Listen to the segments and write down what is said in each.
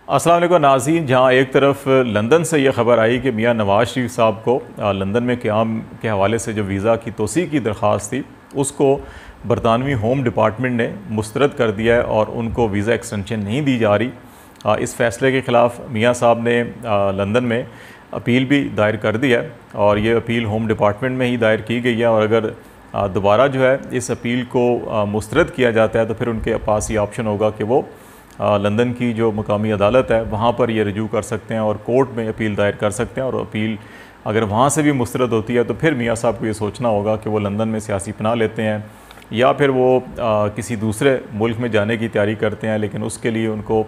अस्सलाम वालेकुम नाज़रीन। जहाँ एक तरफ लंदन से ये ख़बर आई कि मियाँ नवाज़ शरीफ साहब को लंदन में क़याम के हवाले से जो वीज़ा की तोसी की दरख्वास्त थी उसको बरतानवी होम डिपार्टमेंट ने मुस्तरद कर दिया है और उनको वीज़ा एक्सटेंशन नहीं दी जा रही। इस फ़ैसले के ख़िलाफ़ मियाँ साहब ने लंदन में अपील भी दायर कर दी है और ये अपील होम डिपार्टमेंट में ही दायर की गई है। और अगर दोबारा जो है इस अपील को मुस्तरद किया जाता है तो फिर उनके पास ये ऑप्शन होगा कि वो लंदन की जो मकामी अदालत है वहाँ पर ये रजू कर सकते हैं और कोर्ट में अपील दायर कर सकते हैं। और अपील अगर वहाँ से भी मुस्तरद होती है तो फिर मियाँ साहब को ये सोचना होगा कि वो लंदन में सियासी पनाह लेते हैं या फिर वो किसी दूसरे मुल्क में जाने की तैयारी करते हैं, लेकिन उसके लिए उनको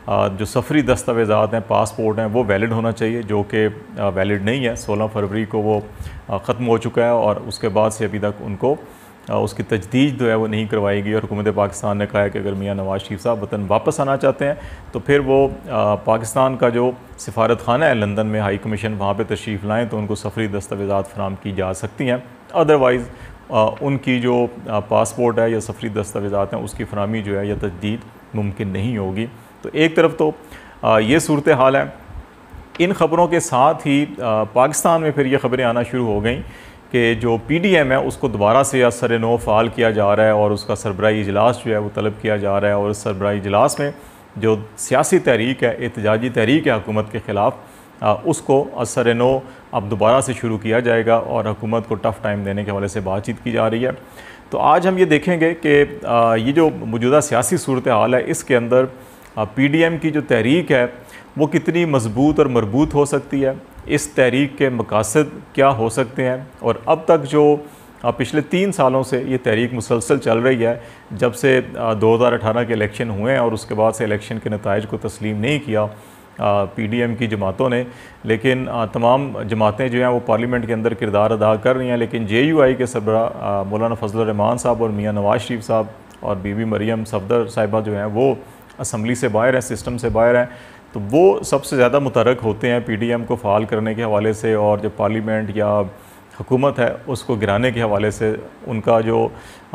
जो सफरी दस्तावेज़ात हैं, पासपोर्ट हैं, वो वैलिड होना चाहिए, जो कि वैलिड नहीं है। 16 फरवरी को वो ख़त्म हो चुका है और उसके बाद से अभी तक उनको उसकी तजदीद जो है वो नहीं करवाएगी। और हुकूमत पाकिस्तान ने कहा है कि अगर मियाँ नवाज़ शरीफ साहब वतन वापस आना चाहते हैं तो फिर वो पाकिस्तान का जो सिफारत खाना है लंदन में, हाई कमीशन, वहाँ पे तशरीफ़ लाएँ तो उनको सफरी दस्तावेज़ात फराम की जा सकती हैं। अदरवाइज़ उनकी जो पासपोर्ट है या सफरी दस्तावेज़ात हैं उसकी फरामी जो है या तजदीद मुमकिन नहीं होगी। तो एक तरफ तो ये सूरत हाल है। इन ख़बरों के साथ ही पाकिस्तान में फिर ये ख़बरें आना शुरू हो गई कि जो PDM है उसको दोबारा से असर नो फ़ाल किया जा रहा है और उसका सरबराही इजलास जो है वो तलब किया जा रहा है। और इस सरबराही इजलास में जो सियासी तहरीक है, एहतजाजी तहरीक है हुकूमत के ख़िलाफ़, उसको असर नो अब दोबारा से शुरू किया जाएगा और हुकूमत को टफ़ टाइम देने के हवाले से बातचीत की जा रही है। तो आज हम ये देखेंगे कि ये जो मौजूदा सियासी सूरत हाल है इसके अंदर PDM की जो तहरीक है वो कितनी मजबूत और मरबूत हो सकती है, इस तहरीक के मकासद क्या हो सकते हैं। और अब तक जो पिछले 3 सालों से ये तहरीक मुसलसल चल रही है, जब से 2018 के इलेक्शन हुए हैं और उसके बाद से इलेक्शन के नताइज को तस्लीम नहीं किया PDM की जमातों ने, लेकिन तमाम जमातें जो हैं वो पार्लियामेंट के अंदर किरदार अदा कर रही हैं। लेकिन JUI के सरबराह मौलाना फजल रहमान साहब और मियाँ नवाज़ शरीफ साहब और बीबी मरियम सफदर साहिबा जो हैं वो असम्बली से बाहर हैं, सिस्टम से बाहर हैं। तो वो सबसे ज़्यादा मुतरक होते हैं PDM को फ़ाल करने के हवाले से, और जो पार्लियामेंट या हुकूमत है उसको गिराने के हवाले से उनका जो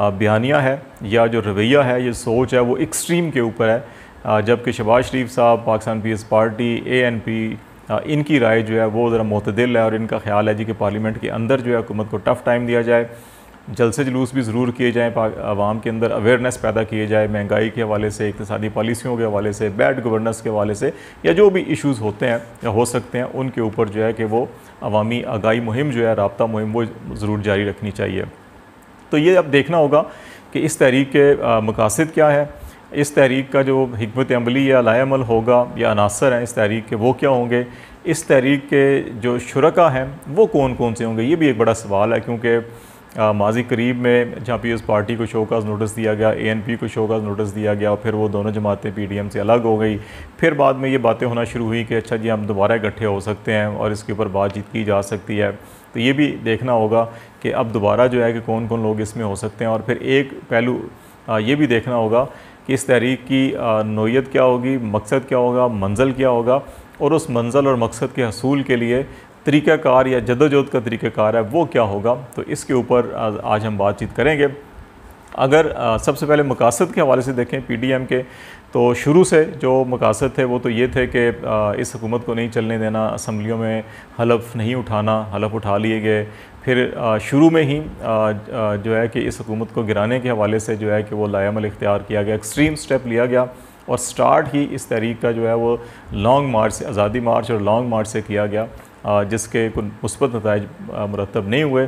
बयानिया है या जो रवैया है, ये सोच है, वो एक्सट्रीम के ऊपर है। जबकि शहबाज शरीफ साहब, पाकिस्तान पीपल्स पार्टी, ANP, इनकी राय जो है वो ज़रा मुतदिल है और इनका ख्याल है जी कि पार्लियामेंट के अंदर जो है हुकूमत को टफ़ टाइम दिया जाए, जलसे जुलूस भी ज़रूर किए जाएँ, आवाम के अंदर अवेयरनेस पैदा किए जाए महंगाई के हवाले से, इक़्तिसादी पॉलिसियों के हवाले से, बैड गवर्नेंस के हवाले से, या जो भी इश्यूज़ होते हैं या हो सकते हैं उनके ऊपर जो है कि वो अवामी आगाही मुहिम जो है, राब्ता मुहिम, वो ज़रूर जारी रखनी चाहिए। तो ये अब देखना होगा कि इस तहरीक के मकासद क्या है, इस तहरीक का जो हिकमत अमली या लाएअमल होगा या अनासर हैं इस तहरीक के वो क्या होंगे, इस तहरीक के जो शुरका हैं वो कौन कौन से होंगे, ये भी एक बड़ा सवाल है। क्योंकि माजी करीब में जहाँ पीपल्स पार्टी को शोकाज नोटिस दिया गया, ANP को शोकाज नोटिस दिया गया, फिर वो दोनों जमातें PDM से अलग हो गई। फिर बाद में ये बातें होना शुरू हुई कि अच्छा जी हम दोबारा इकट्ठे हो सकते हैं और इसके ऊपर बातचीत की जा सकती है। तो ये भी देखना होगा कि अब दोबारा जो है कि कौन कौन लोग इसमें हो सकते हैं। और फिर एक पहलू ये भी देखना होगा कि इस तहरीक की नोयत क्या होगी, मकसद क्या होगा, मंज़िल क्या होगा, और उस मंज़िल और मकसद के हसूल के लिए तरीक़ाकार या जद्दोजहद का तरीक़ाकार है वो क्या होगा। तो इसके ऊपर आज हम बातचीत करेंगे। अगर सबसे पहले मकासद के हवाले से देखें PDM के, तो शुरू से जो मकासद थे वो तो ये थे कि इस हुकूमत को नहीं चलने देना, असम्बलियों में हलफ नहीं उठाना, हलफ उठा लिए गए। फिर शुरू में ही जो है कि इस हुकूमत को गिराने के हवाले से जो है कि वो लाएअमल इख्तियार किया गया, एक्सट्रीम स्टेप लिया गया। और स्टार्ट ही इस तहरीक का जो है वो लॉन्ग मार्च से, आज़ादी मार्च और लॉन्ग मार्च से किया गया, जिसके कुछ मुस्बत नताइज मुरतब नहीं हुए।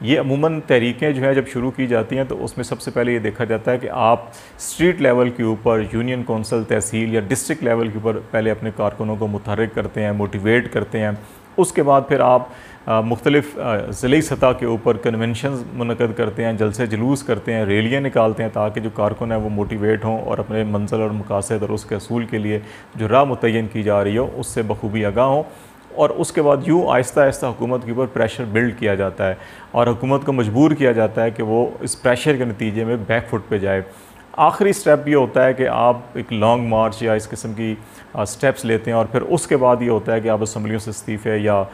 ये अमूमन तहरीकें जो है जब शुरू की जाती हैं तो उसमें सबसे पहले ये देखा जाता है कि आप स्ट्रीट लेवल के ऊपर, यूनियन कौंसल, तहसील या डिस्ट्रिक्ट लेवल के ऊपर पहले अपने कारकुनों को मुतहर्रिक करते हैं, मोटिवेट करते हैं। उसके बाद फिर आप मुख्तलिफ़ ज़िली सतह के ऊपर कन्वेंशन मुनक़द करते हैं, जलसे जुलूस करते हैं, रैलियाँ निकालते हैं, ताकि जो कारकुन है वो मोटिवेट हों और अपने मंज़िल और मकासद और उसके असूल के लिए जो राह मुतय्यन की जा रही हो उससे बखूबी आगाह हों। और उसके बाद यूँ आहिस्ता आहिस्ता हुकूमत के ऊपर प्रेशर बिल्ड किया जाता है और हुकूमत को मजबूर किया जाता है कि वो इस प्रेशर के नतीजे में बैक फुट पे जाए। आखिरी स्टेप ये होता है कि आप एक लॉन्ग मार्च या इस किस्म की स्टेप्स लेते हैं और फिर उसके बाद ये होता है कि आप असम्बलियों से इस्तीफ़े या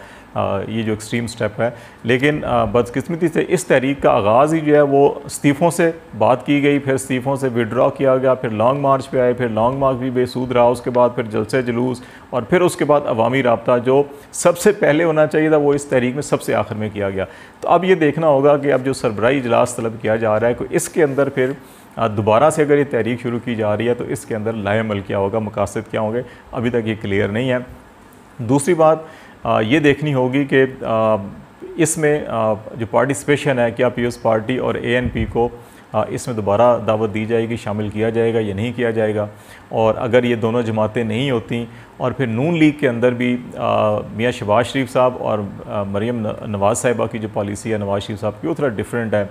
ये जो एक्सट्रीम स्टेप है। लेकिन बदकिस्मती से इस तहरीक का आगाज़ ही जो है वो इस्तीफ़ों से बात की गई, फिर इस्तीफ़ों से विड्रॉ किया गया, फिर लॉन्ग मार्च पे आए, फिर लॉन्ग मार्च भी बेसूद रहा, उसके बाद फिर जलसे जुलूस और फिर उसके बाद अवामी राब्ता जो सबसे पहले होना चाहिए था वो इस तहरीक में सबसे आखिर में किया गया। तो अब ये देखना होगा कि अब जो सरबराही इजलास तलब किया जा रहा है कोई इसके अंदर फिर दोबारा से अगर ये तहरीक शुरू की जा रही है तो इसके अंदर लाएमल क्या होगा, मकासद क्या होंगे, अभी तक ये क्लियर नहीं है। दूसरी बात ये देखनी होगी कि इसमें जो पार्टिसिपेशन है क्या पीपल्स पार्टी और ANP को इसमें दोबारा दावत दी जाएगी, शामिल किया जाएगा या नहीं किया जाएगा। और अगर ये दोनों जमातें नहीं होती और फिर नून लीग के अंदर भी मियाँ शहबाज शरीफ साहब और मरीम नवाज़ साहिबा की जो पॉलिसी है नवाज़ शरीफ साहब की वो थोड़ा डिफरेंट है।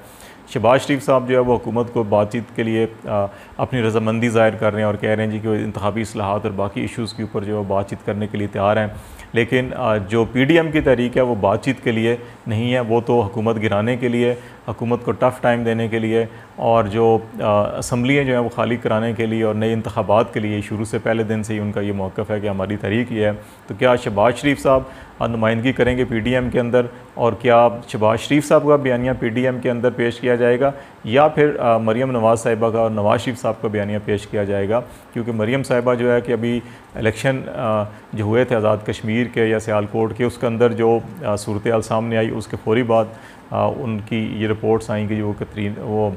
शहबाज शरीफ साहब जो है वो हुकूमत को बातचीत के लिए अपनी रजामंदी ज़ाहिर कर रहे हैं और कह रहे हैं जी कि वो इंतखाबी इस्लाहात और बाकी इश्यूज़ के ऊपर जो है बातचीत करने के लिए तैयार हैं। लेकिन जो PDM की तहरीक है वो बातचीत के लिए नहीं है, वो तो हुकूमत गिराने के लिए, हुकूमत को टफ़ टाइम देने के लिए और जो असम्बलियाँ जो हैं वो खाली कराने के लिए और नए इंतखाबात के लिए शुरू से पहले दिन से ही उनका ये मौक़िफ़ है कि हमारी तहरीक ये है। तो क्या शहबाज शरीफ साहब नुमाइंदगी करेंगे PDM के अंदर और क्या शहबाज शरीफ साहब का बयानिया PDM के अंदर पेश किया जाएगा या फिर मरीम नवाज़ साहिबा का और नवाज़ शरीफ साहब का बयानिया पेश किया जाएगा? क्योंकि मरीम साहिबा जो है कि अभी इलेक्शन जो हुए थे आज़ाद कश्मीर के या सियालकोट के उसके अंदर जो सूरत हाल सामने आई उसके फौरी बाद उनकी ये रिपोर्ट्स आई कि वो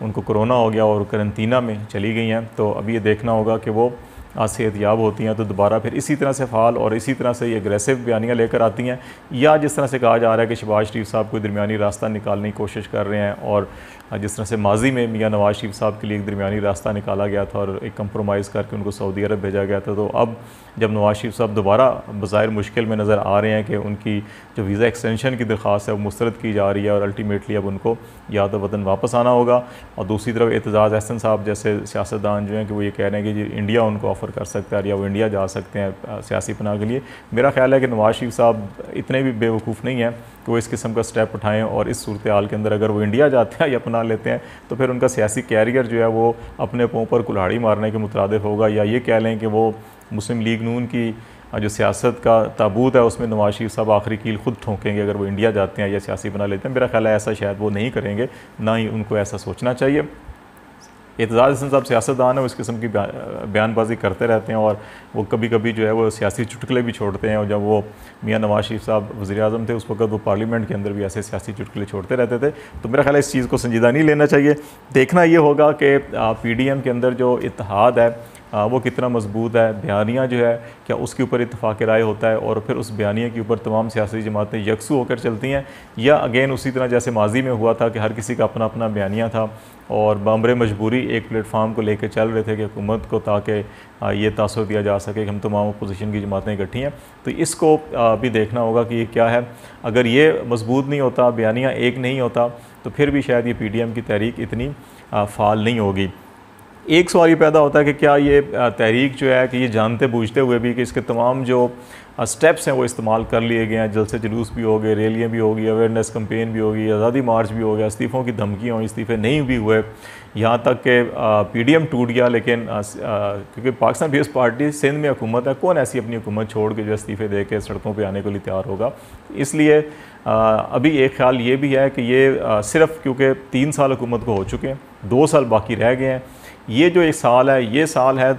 उनको कोरोना हो गया और करंतना में चली गई हैं। तो अभी ये देखना होगा कि वो सेहतयाब होती हैं तो दोबारा फिर इसी तरह से फ़ाल और इसी तरह से ये एग्रेसिव बयानियाँ लेकर आती हैं, या जिस तरह से कहा जा रहा है कि शहबाज शरीफ साहब कोई दरमियानी रास्ता निकालने की कोशिश कर रहे हैं और जिस तरह से माजी में मियाँ नवाज़ शरीफ साहब के लिए एक दरमियानी रास्ता निकाला गया था और एक कंप्रोमाइज़ करके उनको सऊदी अरब भेजा गया था। तो अब जब नवाज़ शरीफ साहब दोबारा बज़ाहिर मुश्किल में नज़र आ रहे हैं कि उनकी जो वीज़ा एक्सटेंशन की दरख्वास्त है वो मुस्तरद की जा रही है और अल्टीमेटली अब उनको या तो वतन वापस आना होगा, और दूसरी तरफ एतजाज़ अहसन साहब जैसे सियासतदान जो हैं कि वो ये कह रहे हैं कि जी इंडिया उनको ऑफ़र कर सकता है या वो इंडिया जा सकते हैं सियासी पनाह के लिए। मेरा ख्याल है कि नवाज़ शरीफ साहब इतने भी बेवकूफ़ नहीं हैं कि वो इस किस्म का स्टेप उठाएँ और इस सूरत हाल के अंदर अगर वो इंडिया जाते हैं या अपना लेते हैं तो फिर उनका सियासी कैरियर जो है वो अपने पाँव पर कुल्हाड़ी मारने के मुतरादिफ होगा, या ये कह लें कि वो मुस्लिम लीग नून की जो सियासत का ताबूत है उसमें नवाज़ शरीफ साहब आखिरी कील खुद ठोंकेंगे अगर वो इंडिया जाते हैं या सियासी बना लेते हैं। मेरा ख्याल है ऐसा शायद वो नहीं करेंगे, ना ही उनको ऐसा सोचना चाहिए। एतजाज़ हसन साहब सियासतदान है, वो इस किस्म की बयानबाजी करते रहते हैं और वो कभी कभी जो है वो सियासी चुटकुले भी छोड़ते हैं, और जब वो मियाँ नवाज़ शरीफ साहब वज़ीर-ए-आज़म थे उस वक्त वो पार्लियामेंट के अंदर भी ऐसे सियासी चुटकुले छोड़ते रहते थे। तो मेरा ख्याल है इस चीज़ को संजीदा नहीं लेना चाहिए। देखना ये होगा कि PDM के अंदर जो इत्तेहाद है वो कितना मजबूत है, बयानिया जो है क्या उसके ऊपर इत्तफ़ाक़ राय होता है और फिर उस बयानिया के ऊपर तमाम सियासी जमातें यकसू होकर चलती हैं, या अगेन उसी तरह जैसे माजी में हुआ था कि हर किसी का अपना अपना बयानिया था और बम्बरे मजबूरी एक प्लेटफार्म को लेकर चल रहे थे कि हुकूमत को ताकि ये तासुर दिया जा सके कि हम तमाम अपोजिशन की जमातें इकट्ठी हैं। तो इसको भी देखना होगा कि ये क्या है। अगर ये मजबूत नहीं होता, बयानिया एक नहीं होता, तो फिर भी शायद ये PDM की तहरीक इतनी फ़ाल नहीं होगी। एक सवाल ये पैदा होता है कि क्या ये तहरीक जो है कि ये जानते बूझते हुए भी कि इसके तमाम जो स्टेप्स हैं वो इस्तेमाल कर लिए गए हैं, जलसे जुलूस भी हो गए, रैलियाँ भी होगी, अवेयरनेस कैंपेन भी होगी, आज़ादी मार्च भी हो गया, इस्तीफ़ों की धमकियाँ हुई, इस्तीफ़े नहीं भी हुए, यहाँ तक कि PDM टूट गया। लेकिन क्योंकि पाकिस्तान पीपल्स पार्टी सिंध में हुकूमत है, कौन ऐसी अपनी हुकूमत छोड़ के जो इस्तीफ़े दे के सड़कों पर आने के लिए तैयार होगा। इसलिए अभी एक ख्याल ये भी है कि ये सिर्फ़ क्योंकि 3 साल हुकूमत को हो चुके हैं, 2 साल बाकी रह गए हैं, ये जो एक साल है ये साल है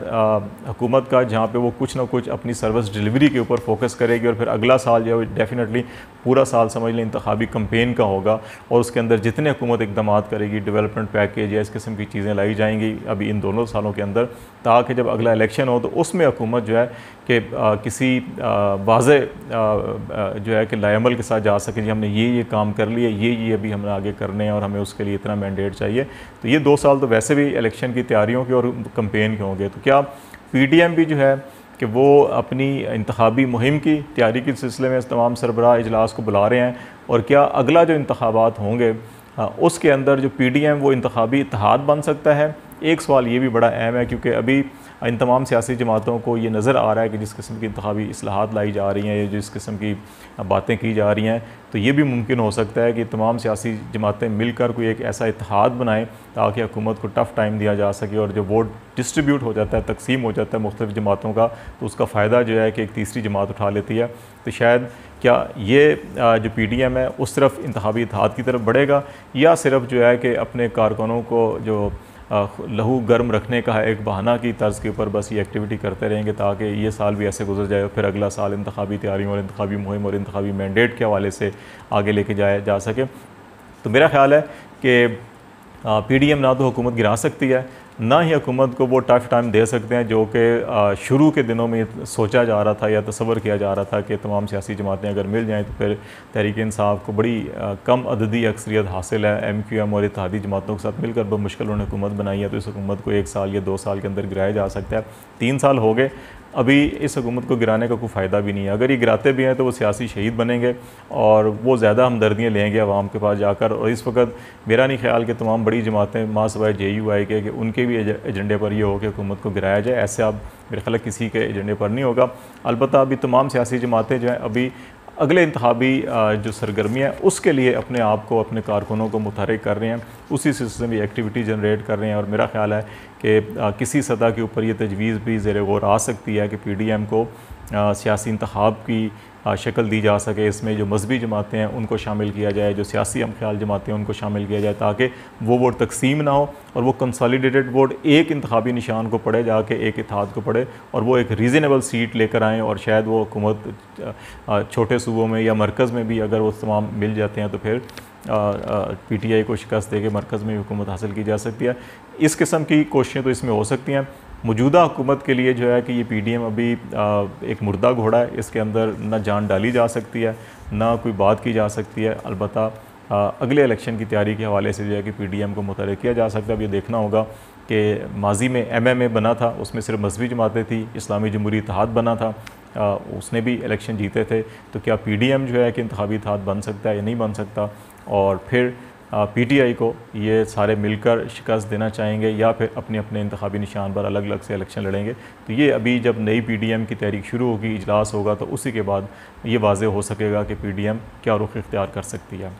हुकूमत का जहाँ पे वो कुछ ना कुछ अपनी सर्विस डिलीवरी के ऊपर फोकस करेगी, और फिर अगला साल जो है डेफिनेटली पूरा साल समझ लें इंतखाबी कैंपेन का होगा और उसके अंदर जितने हुकूमत इकदाम करेगी, डेवलपमेंट पैकेज या इस किस्म की चीज़ें लाई जाएंगी अभी इन दोनों सालों के अंदर, ताकि जब अगला इलेक्शन हो तो उसमें हुकूमत जो है कि किसी वाज़े जो है कि लाएमल के साथ जा सके जी हमने ये काम कर लिए, ये अभी हमें आगे करने हैं और हमें उसके लिए इतना मैंडेट चाहिए। तो ये 2 साल तो वैसे भी इलेक्शन की तैयारियों के और कैंपेन के होंगे। तो क्या PDM भी जो है कि वो अपनी इंतखाबी मुहिम की तैयारी के सिलसिले में तमाम सरबराह इजलास को बुला रहे हैं, और क्या अगला जो इंतखाबात होंगे उसके अंदर जो PDM वो इंतखाबी इत्तेहाद बन सकता है? एक सवाल ये भी बड़ा अहम है क्योंकि अभी इन तमाम सियासी जमातों को ये नज़र आ रहा है कि जिस किस्म की इंतखाबी इस्लाहात लाई जा रही हैं या जिस किस्म की बातें की जा रही हैं, तो ये भी मुमकिन हो सकता है कि तमाम सियासी जमातें मिलकर कोई एक ऐसा इत्तेहाद बनाएं ताकि हुकूमत को टफ़ टाइम दिया जा सके, और जो वोट डिस्ट्रीब्यूट हो जाता है, तकसीम हो जाता है मुख्तलिफ़ जमातों का, तो उसका फ़ायदा जो है कि एक तीसरी जमात उठा लेती है। तो शायद क्या ये जो PDM है उस तरफ इंतखाबी इत्तेहाद की तरफ बढ़ेगा, या सिर्फ जो है कि अपने कारकुनों को जो लहू गर्म रखने का है एक बहाना की तर्ज के ऊपर बस ये एक्टिविटी करते रहेंगे ताकि ये साल भी ऐसे गुजर जाए, फिर अगला साल इंतखाबी तैयारियों और इंतखाबी मुहिम और इंतखाबी मैंडेट के हवाले से आगे लेके जाया जा सके। तो मेरा ख्याल है कि PDM ना तो हुकूमत गिरा सकती है, ना ही हुकूमत को वो टफ टाइम दे सकते हैं जो कि शुरू के दिनों में सोचा जा रहा था या तसव्वुर किया जा रहा था कि तमाम सियासी जमातें अगर मिल जाएं तो फिर तहरीक इंसाफ को बड़ी कम अददी अक्सरियत हासिल है। MQM और इत्तेहादी जमातों के साथ मिलकर बमुश्किल उन्होंने हुकूमत बनाई है, तो इस हुकूमत को 1 साल या 2 साल के अंदर गिराया जा सकता है। 3 साल हो गए, अभी इस हुकूमत को गिराने का कोई फ़ायदा भी नहीं है। अगर ये गिराते भी हैं तो वो सियासी शहीद बनेंगे और वो ज़्यादा हमदर्दियाँ लेंगे आवाम के पास जाकर। और इस वक्त मेरा नहीं ख्याल कि तमाम बड़ी जमातें माँ सवाए JUI के कि उनके भी एजेंडे पर ये हो कि हुकूमत को गिराया जाए, ऐसे अब मेरे ख्याल किसी के एजेंडे पर नहीं होगा। अलबत्ता अभी तमाम सियासी जमातें जो हैं अभी अगले इंतखाबी जो सरगर्मियाँ हैं उसके लिए अपने आप को, अपने कारकुनों को मुतहरिक कर रहे हैं, उसी सिलसिले में एक्टिविटी जनरेट कर रहे हैं। और मेरा ख्याल है कि किसी सतह के ऊपर ये तजवीज़ भी ज़ेर गौर आ सकती है कि PDM को सियासी इंतखाब की शक्ल दी जा सके, इसमें जो मजहबी जमातें हैं उनको शामिल किया जाए, जो सियासी हमख्याल जमातें हैं उनको शामिल किया जाए, ताकि वो वोट तकसीम ना हो और वो कंसोलिडेटेड वोट एक इंतखाबी निशान को पड़े, जाके एक इत्तेहाद को पड़े, और वो एक रीज़नेबल सीट लेकर आएँ। और शायद वो हुकूमत छोटे सूबों में या मरकज़ में भी अगर वो तमाम मिल जाते हैं तो फिर PTI को शिकस्त दे के मरकज़ में हुकूमत हासिल की जा सकती है। इस किस्म की कोशिशें तो इसमें हो सकती हैं। मौजूदा हुकूमत के लिए जो है कि ये PDM अभी एक मुर्दा घोड़ा है, इसके अंदर ना जान डाली जा सकती है, ना कोई बात की जा सकती है। अलबत्ता अगले इलेक्शन की तैयारी के हवाले से जो है कि PDM को मुतहरिक किया जा सकता है। अब ये देखना होगा कि माजी में MMA बना था, उसमें सिर्फ मजहबी जमातें थी, इस्लामी जमहूरी इत्तेहाद बना था, उसने भी इलेक्शन जीते थे। तो क्या PDM जो है कि इंतखाबी इत्तेहाद बन सकता है या नहीं बन सकता, और फिर PTI को ये सारे मिलकर शिकस्त देना चाहेंगे या फिर अपने अपने इंतखाबी निशान पर अलग अलग से इलेक्शन लड़ेंगे। तो ये अभी जब नई PDM की तहरीक शुरू होगी, इजलास होगा, तो उसी के बाद ये वाज़ेह हो सकेगा कि PDM क्या रुख इख्तियार कर सकती है।